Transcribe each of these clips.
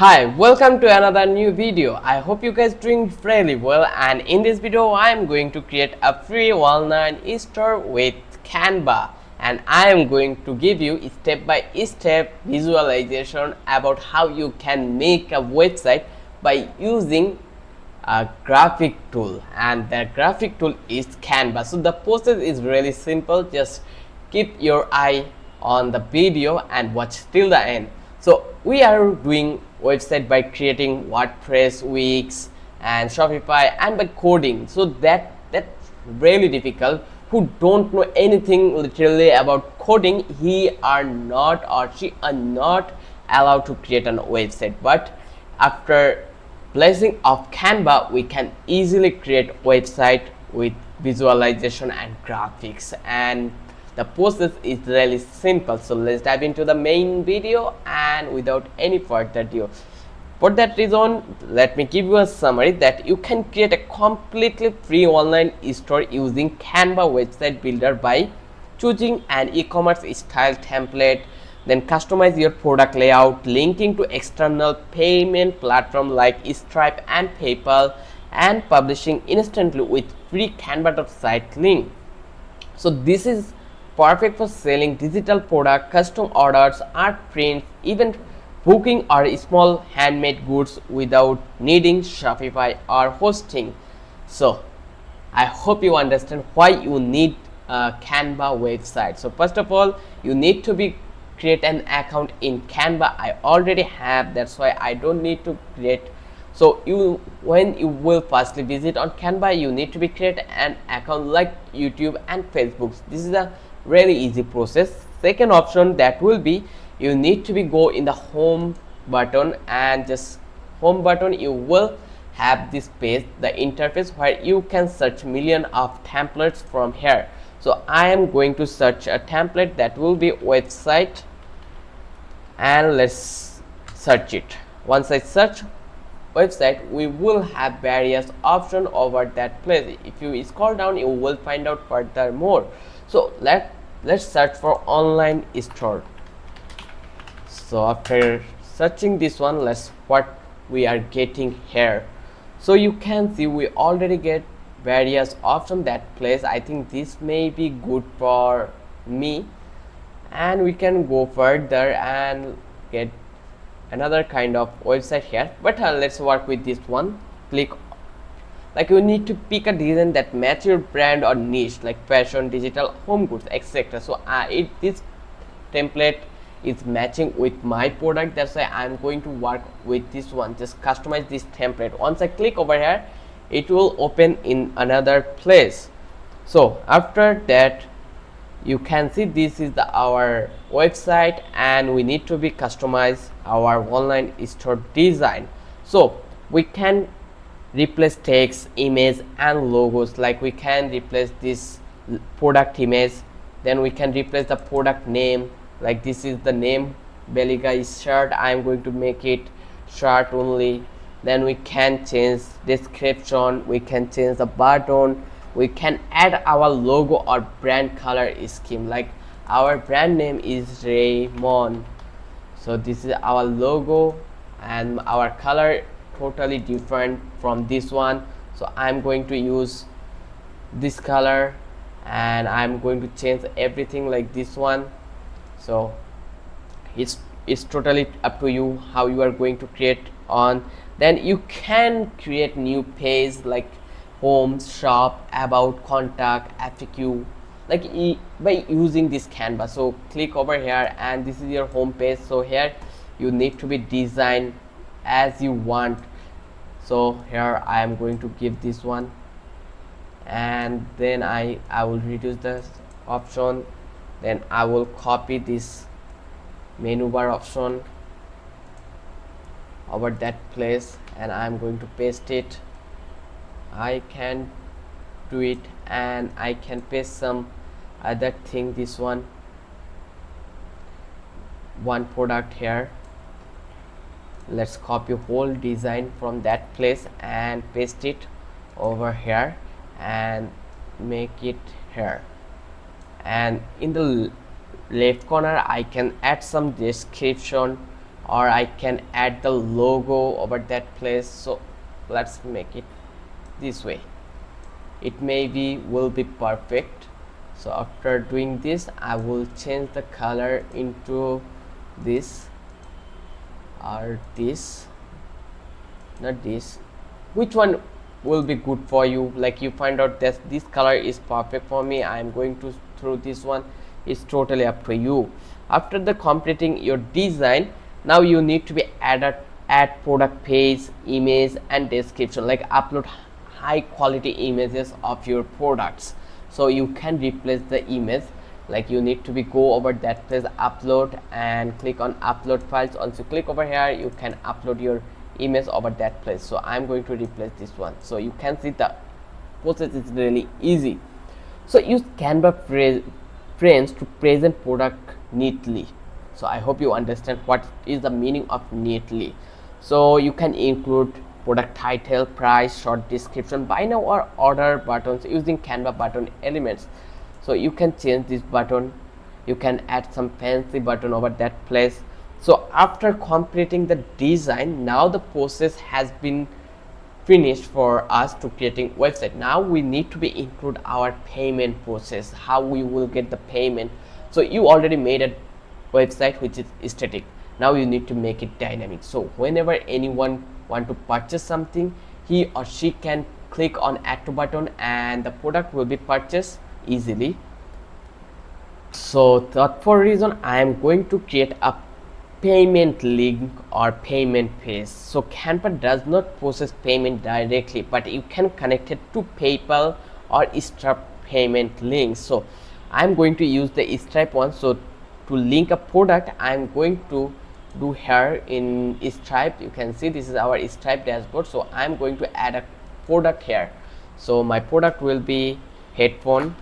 Hi, welcome to another new video. I hope you guys doing really well, and in this video I am going to create a free online store with Canva, and I am going to give you step by step visualization about how you can make a website by using a graphic tool, and that graphic tool is Canva. So the process is really simple. Just keep your eye on the video and watch till the end. So we are doing website by creating WordPress, Wix and Shopify, and by coding. So that's really difficult. Who don't know anything literally about coding, he are not or she are not allowed to create a website. But after blessing of Canva, we can easily create website with visualization and graphics, and the process is really simple. So let's dive into the main video, and without any further ado, for that reason, let me give you a summary that you can create a completely free online store using Canva website builder by choosing an e-commerce style template, then customize your product layout, linking to external payment platform like Stripe and PayPal, and publishing instantly with free Canva.site link. So this is perfect for selling digital product, custom orders, art prints, even booking or small handmade goods without needing Shopify or hosting. So I hope you understand why you need a Canva website. So first of all, you need to be create an account in Canva. I already have, that's why I don't need to create. So when you will firstly visit on Canva, you need to be create an account like YouTube and Facebook. This is a really easy process. Second option that will be, you need to be go in the home button, and just home button you will have this page, the interface, where you can search million of templates from here. So I am going to search a template that will be website, and let's search it. Once I search website, we will have various options over that place. If you scroll down, you will find out further more. So let's search for online store. So after searching this one, let's what we are getting here. So you can see we already get various options that place. I think this may be good for me, and we can go further and get another kind of website here, but let's work with this one. Click, like you need to pick a design that match your brand or niche, like fashion, digital, home goods, etc. So this template is matching with my product, that's why I'm going to work with this one. Just customize this template. Once I click over here, it will open in another place. So after that, you can see this is our website, and we need to be customize our online store design. So we can replace text, image and logos, like we can replace this product image, then we can replace the product name, like this is the name belly guys shirt, I'm going to make it shirt only. Then we can change description, we can change the button, we can add our logo or brand color scheme, like our brand name is Raymond, so this is our logo, and our color totally different from this one. So I'm going to use this color, and I'm going to change everything like this one. So it's totally up to you how you are going to create on. Then you can create new page like home, shop, about, contact, FAQ, like by using this Canva. So click over here, and this is your home page. So here you need to be designed as you want. So here I am going to give this one, and then I will reduce the option, then I will copy this menu bar option over that place, and I'm going to paste it. I can do it, and I can paste some other thing, this one product here. Let's copy whole design from that place and paste it over here and make it here, and in the left corner I can add some description or I can add the logo over that place. So let's make it this way. It maybe will be perfect. So after doing this, I will change the color into this or this, not this. Which one will be good for you? Like you find out that this color is perfect for me, I am going to through this one. It's totally up to you. After the completing your design, now you need to be add product page, image and description, like upload high quality images of your products. So you can replace the image, like you need to be go over that place, upload, and click on upload files. Once you click over here, you can upload your image over that place. So I'm going to replace this one. So you can see the process is really easy. So use Canva frames to present product neatly. So I hope you understand what is the meaning of neatly. So you can include product title, price, short description, buy now or order buttons using Canva button elements. So you can change this button, you can add some fancy button over that place. So after completing the design, now the process has been finished for us to creating website. Now we need to be include our payment process, how we will get the payment. So you already made a website which is static. Now you need to make it dynamic. So whenever anyone want to purchase something, he or she can click on add to button and the product will be purchased easily. So that for reason I am going to create a payment link or payment page. So Canva does not process payment directly, but you can connect it to PayPal or Stripe payment links. So I'm going to use the Stripe one. So to link a product, I'm going to do here in Stripe. You can see this is our Stripe dashboard. So I'm going to add a product here. So my product will be headphone,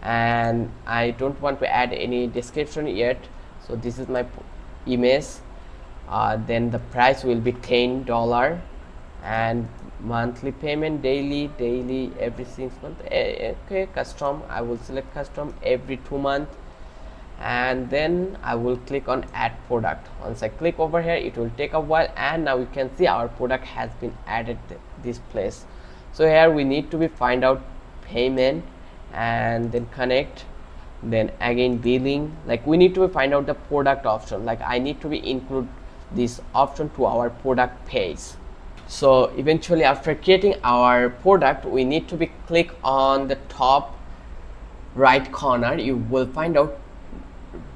and I don't want to add any description yet. So this is my image. Then the price will be $10 and monthly payment daily every 6 months. Okay, custom, I will select custom every 2 months, and then I will click on add product. Once I click over here, it will take a while, and now you can see our product has been added this place. So here we need to be find out payment and then connect, then again billing. Like we need to find out the product option, like I need to be include this option to our product page. So eventually after creating our product, we need to be click on the top right corner. You will find out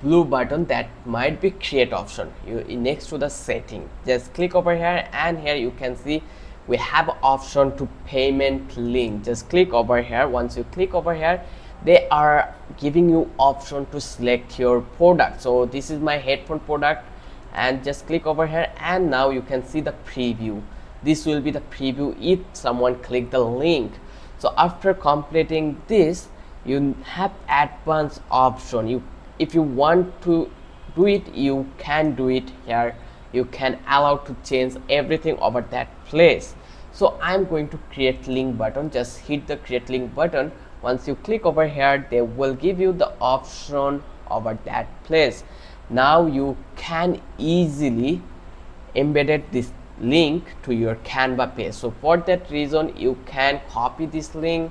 blue button that might be create option. You next to the setting, just click over here, and here you can see we have option to payment link. Just click over here. Once you click over here, they are giving you option to select your product. So this is my headphone product, and just click over here, and now you can see the preview. This will be the preview if someone click the link. So after completing this, you have advanced option. If you want to do it, you can do it here. You can allow to change everything over that place. So I'm going to create link button. Just hit the create link button. Once you click over here, they will give you the option over that place. Now you can easily embed this link to your Canva page. So for that reason, you can copy this link,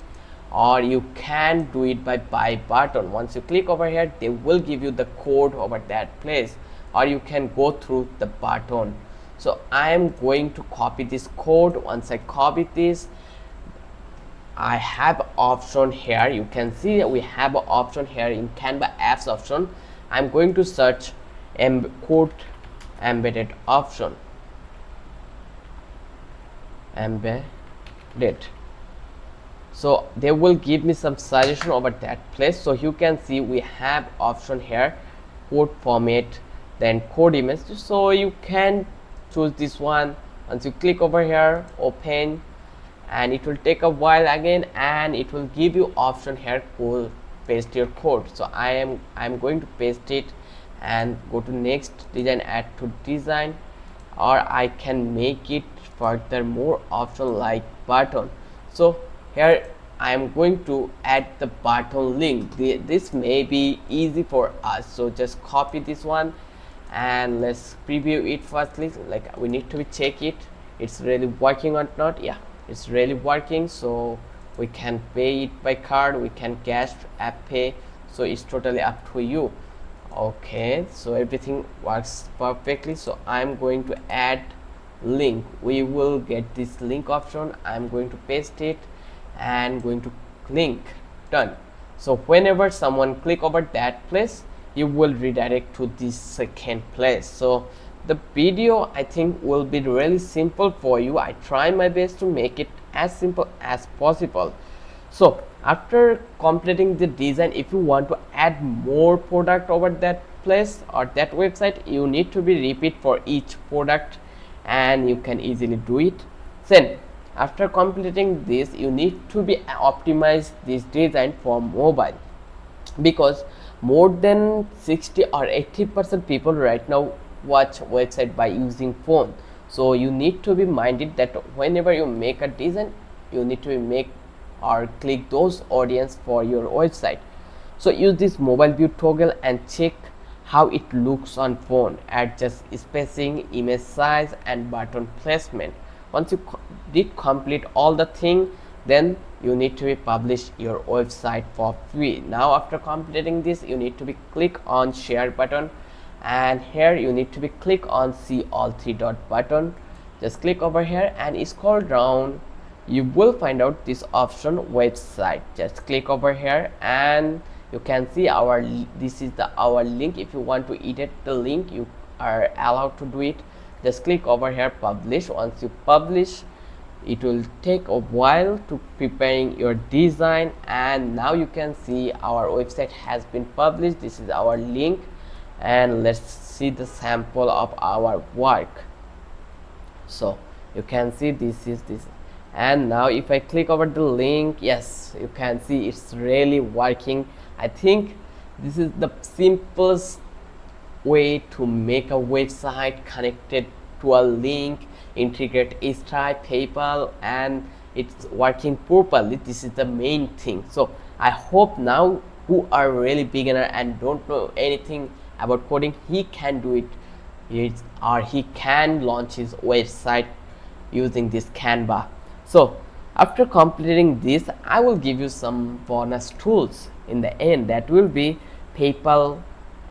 or you can do it by buy button. Once you click over here, they will give you the code over that place, or you can go through the button. So I am going to copy this code. Once I copy this, I have option here. You can see that we have an option here in Canva apps option. I'm going to search code embedded option, embedded. So they will give me some suggestion over that place. So you can see we have option here, code format, then code image. So you can choose this one. Once you click over here, open, and it will take a while again, and it will give you option here, code, paste your code. So I'm going to paste it and go to next design, add to design, or I can make it further more option like button. So here I am going to add the button link. This may be easy for us. So just copy this one and let's preview it firstly. Like, we need to check it's really working or not. Yeah, it's really working. So we can pay it by card, we can cash, app pay, so it's totally up to you. Okay, so everything works perfectly. So I'm going to add link. We will get this link option. I'm going to paste it and going to link. Done. So whenever someone click over that place, you will redirect to this second place. So the video, I think, will be really simple for you. I try my best to make it as simple as possible. So after completing the design, if you want to add more product over that place or that website, you need to be repeat for each product, and you can easily do it. Then after completing this, you need to be optimize this design for mobile, because more than 60 or 80% people right now watch website by using phone. So you need to be minded that whenever you make a design, you need to make or click those audience for your website. So use this mobile view toggle and check how it looks on phone. Adjust spacing, image size, and button placement. Once you did complete all the thing, then you need to publish your website for free. Now after completing this, you need to be click on share button, and here you need to be click on see all three dot button. Just click over here and scroll down. You will find out this option website. Just click over here and you can see this is our link. If you want to edit the link, you are allowed to do it. Just click over here, publish. Once you publish, it will take a while to preparing your design, and now you can see our website has been published. This is our link, and let's see the sample of our work. So you can see this is this, and now if I click over the link, yes, you can see it's really working. I think this is the simplest way to make a website connected to a link, integrate Stripe, PayPal, and it's working properly. This is the main thing. So I hope now who are really beginner and don't know anything about coding, he can do it, or he can launch his website using this Canva. So after completing this, I will give you some bonus tools in the end. That will be PayPal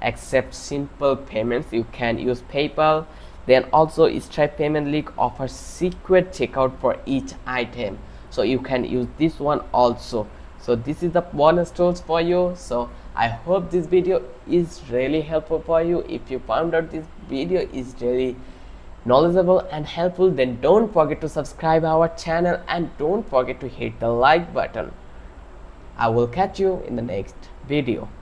accepts simple payments. You can use PayPal. Then also Stripe payment link offers secret checkout for each item, so you can use this one also. So this is the bonus tools for you. So I hope this video is really helpful for you. If you found out this video is really knowledgeable and helpful, then don't forget to subscribe our channel and don't forget to hit the like button. I will catch you in the next video.